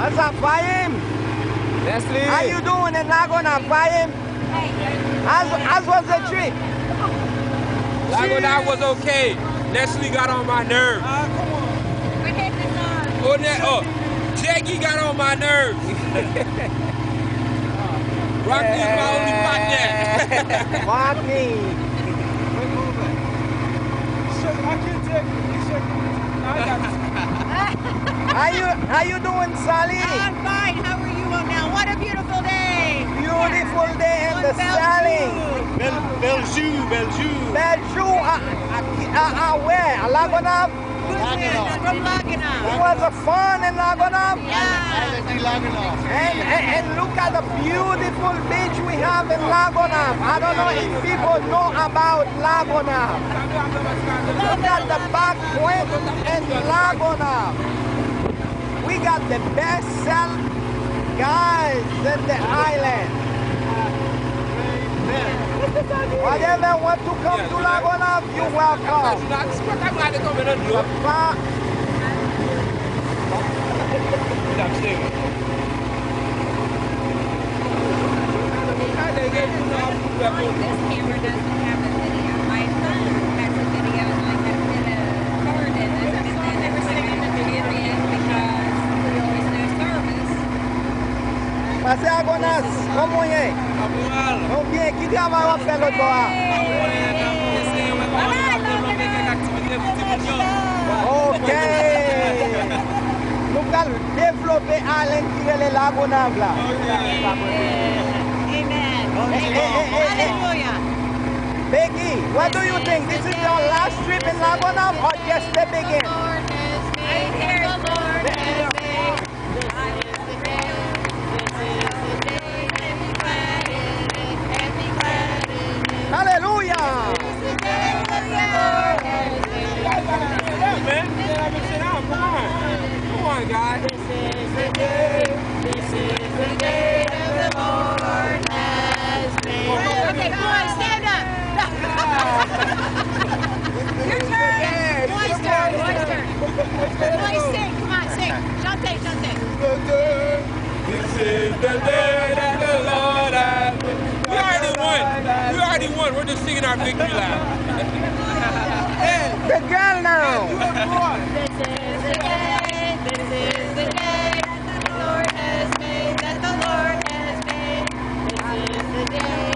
What's up, Fahim? Leslie. How you doing in Laguna, Fahim? As was the trip? Laguna was okay. Leslie got on my nerves. Come on. We're hitting Jackie got on my nerves. Rocky is my only partner. Rocky. We're moving. I can't take it. How you doing, Sally? I'm fine. How are you all now? What a beautiful day. Beautiful day in the Sally. Beljou. Beljou, where? Laguna? From Laguna. It was a fun in Laguna. Yeah. And look at the beautiful beach we have in Laguna. I don't know if people know about Laguna. Look at the back point in Laguna. We got the best guys in the island. Whatever want to come to Laguna, you're welcome. This camera doesn't have a video. My phone has a video, and I have been recorded. And they never seen the video because there's no service. Passez à Gonas, comment est? Donc bien, qui travaille à faire l'autre bord? Ok. Nous allons développer à l'intérieur de la Gonave là. Amen. Hallelujah. Becky, what do you think? This is your last trip in Laguna or just the beginning? Hallelujah! Come on, guys. This is the day that the Lord has made. Okay, come on, stand up. Your turn. Boy's turn. Boys, sing. Come on, sing. Chante. This is the day that the Lord has made. We already won. We're just singing our victory lap. The girl now! This is the day that the Lord has made, that the Lord has made. This is the day,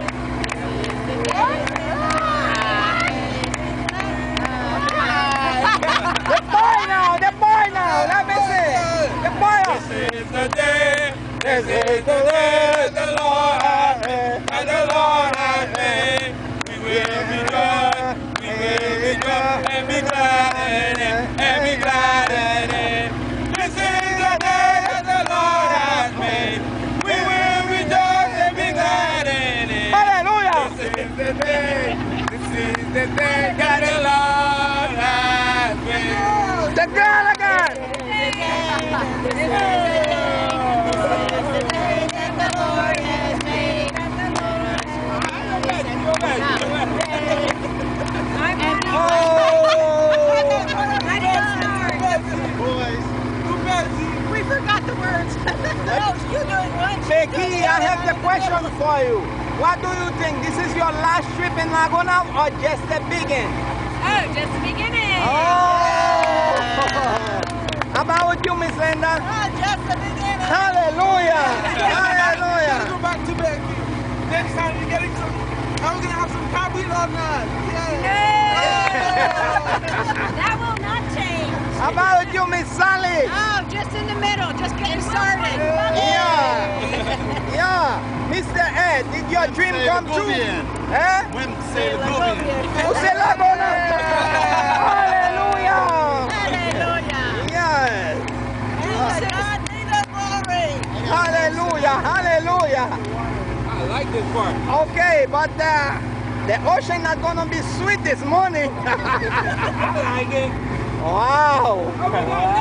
the boy now, let me see. The boy. This is the day the Lord has made, that the Lord has made. We will rejoice and be glad in it, and be glad in it. This is the day that the Lord has made. We will rejoice and be glad in it. Hallelujah. This is the day that the Lord has made. The girl again. This is the day that the Lord has made. We forgot the words. No, you do it once. Becky, I have the question for you. What do you think? This is your last trip in Laguna or just the beginning? Oh, just the beginning. Oh! How about you, Miss Linda? Oh, just the beginning. Hallelujah! Hallelujah! Go back to Becky. Next time you're getting some, I'm gonna have some coffee on that. That will not change. How about you, Miss Sally? Oh, just in the middle, just getting started. Yeah. Mr. Ed, did your dream come true? Eh? Usted la gona. Hallelujah. Hallelujah. Yes. God be the glory. Hallelujah. Hallelujah. I like this part. Okay, but the ocean not gonna be sweet this morning. I like it. Wow. Oh my God.